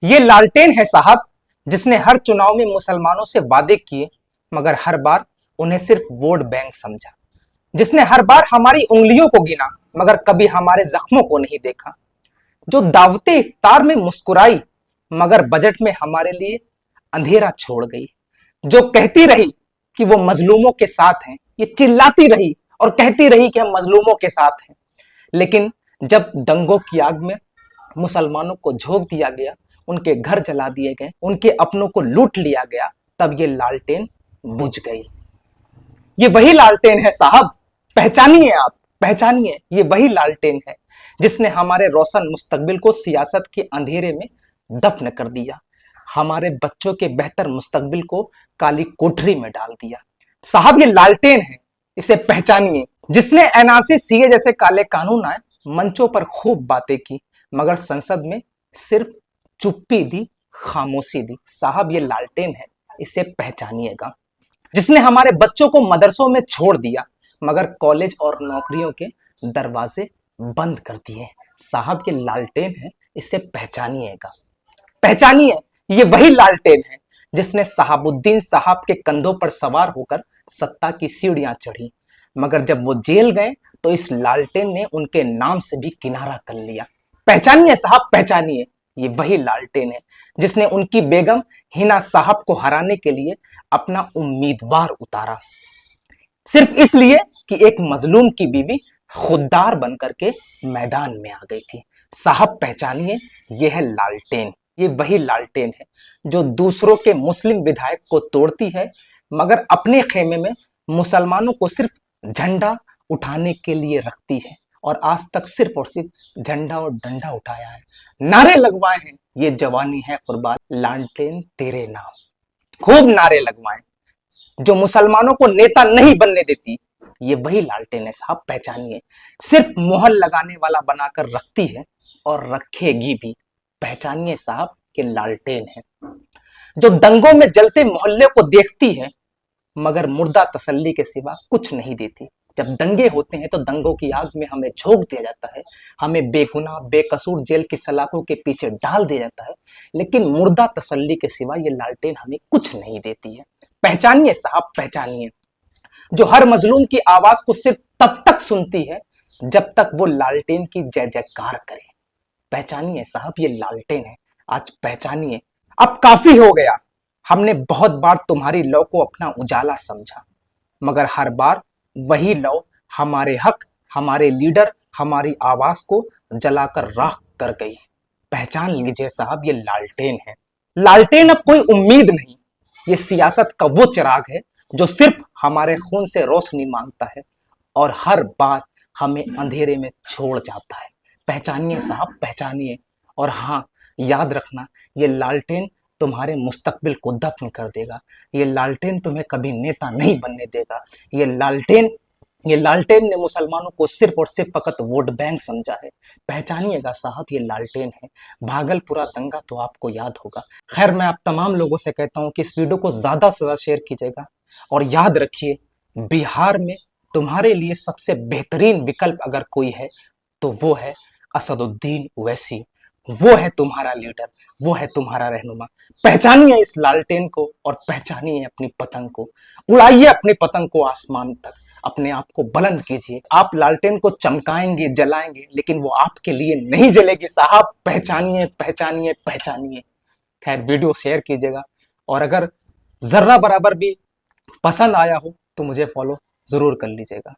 ये लालटेन है साहब, जिसने हर चुनाव में मुसलमानों से वादे किए मगर हर बार उन्हें सिर्फ वोट बैंक समझा। जिसने हर बार हमारी उंगलियों को गिना मगर कभी हमारे जख्मों को नहीं देखा। जो दावते इफ्तार में मुस्कुराई मगर बजट में हमारे लिए अंधेरा छोड़ गई। जो कहती रही कि वो मजलूमों के साथ हैं, ये चिल्लाती रही और कहती रही कि हम मजलूमों के साथ हैं, लेकिन जब दंगों की आग में मुसलमानों को झोंक दिया गया, उनके घर जला दिए गए, उनके अपनों को लूट लिया गया, तब ये लालटेन बुझ गई। ये वही लालटेन है साहब, पहचानिए आप, पहचानिए। ये वही लालटेन है जिसने हमारे रोशन मुस्तकबिल को सियासत के अंधेरे में दफन कर दिया, हमारे बच्चों के बेहतर मुस्तकबिल को काली कोठरी में डाल दिया। साहब ये लालटेन है, इसे पहचानिए। जिसने एनआरसी सीए जैसे काले कानून आए, मंचों पर खूब बातें की मगर संसद में सिर्फ चुप्पी दी, खामोशी दी। साहब ये लालटेन है, इसे पहचानिएगा। जिसने हमारे बच्चों को मदरसों में छोड़ दिया मगर कॉलेज और नौकरियों के दरवाजे बंद कर दिए। साहब ये लालटेन है, इसे पहचानिएगा, पहचानिए। ये वही लालटेन है जिसने शहाबुद्दीन साहब के कंधों पर सवार होकर सत्ता की सीढ़ियां चढ़ी मगर जब वो जेल गए तो इस लालटेन ने उनके नाम से भी किनारा कर लिया। पहचानिए साहब, पहचानिए। ये वही लालटेन है जिसने उनकी बेगम हिना साहब को हराने के लिए अपना उम्मीदवार उतारा, सिर्फ इसलिए कि एक मजलूम की बीवी खुददार बनकर के मैदान में आ गई थी। साहब पहचानिए, यह है लालटेन। ये वही लालटेन है जो दूसरों के मुस्लिम विधायक को तोड़ती है मगर अपने खेमे में मुसलमानों को सिर्फ झंडा उठाने के लिए रखती है, और आज तक सिर्फ और सिर्फ झंडा और डंडा उठाया है, नारे लगवाए हैं, ये जवानी है कुर्बान लालटेन तेरे नाम। खूब नारे लगवाए। जो मुसलमानों को नेता नहीं बनने देती, ये वही लालटेन है साहब, पहचानिए। सिर्फ मोहर लगाने वाला बनाकर रखती है और रखेगी भी। पहचानिए साहब, ये लालटेन है। जो दंगों में जलते मोहल्ले को देखती है मगर मुर्दा तसल्ली के सिवा कुछ नहीं देती। जब दंगे होते हैं तो दंगों की आग में हमें झोंक दिया जाता है, हमें बेगुनाह बेकसूर जेल की सलाखों के पीछे डाल दिया जाता है, लेकिन मुर्दा तसल्ली के सिवा ये लालटेन हमें कुछ नहीं देती है। पहचानिए साहब, पहचानिए। जो हर मजलूम की आवाज को सिर्फ तब तक सुनती है जब तक वो लालटेन की जय जयकार करे। पहचानिए साहब, ये लालटेन है, आज पहचानिए। अब काफी हो गया, हमने बहुत बार तुम्हारी लौ को अपना उजाला समझा मगर हर बार वही लौ हमारे हक, हमारे लीडर, हमारी आवाज को जलाकर राख कर गई। पहचान लीजिए साहब, ये लालटेन है। लालटेन अब कोई उम्मीद नहीं, ये सियासत का वो चिराग है जो सिर्फ हमारे खून से रोशनी मांगता है और हर बार हमें अंधेरे में छोड़ जाता है। पहचानिए साहब, पहचानिए। और हाँ, याद रखना, ये लालटेन तुम्हारे मुस्तकबिल को दफन कर देगा। ये लालटेन तुम्हें कभी नेता नहीं बनने देगा। ये लालटेन ने मुसलमानों को सिर्फ और सिर्फ फकत वोट बैंक समझा है। पहचानिएगा साहब, ये लालटेन है। भागलपुरा दंगा तो आपको याद होगा। खैर, मैं आप तमाम लोगों से कहता हूं कि इस वीडियो को ज्यादा से ज्यादा शेयर कीजिएगा और याद रखिए, बिहार में तुम्हारे लिए सबसे बेहतरीन विकल्प अगर कोई है तो वो है असदुद्दीन ओवैसी। वो है तुम्हारा लीडर, वो है तुम्हारा रहनुमा। पहचानिए इस लालटेन को और पहचानिए अपनी पतंग को। उड़ाइए अपनी पतंग को आसमान तक, अपने आप को बुलंद कीजिए। आप लालटेन को चमकाएंगे, जलाएंगे, लेकिन वो आपके लिए नहीं जलेगी साहब। पहचानिए, पहचानिए, पहचानिए। खैर, वीडियो शेयर कीजिएगा और अगर जर्रा बराबर भी पसंद आया हो तो मुझे फॉलो जरूर कर लीजिएगा।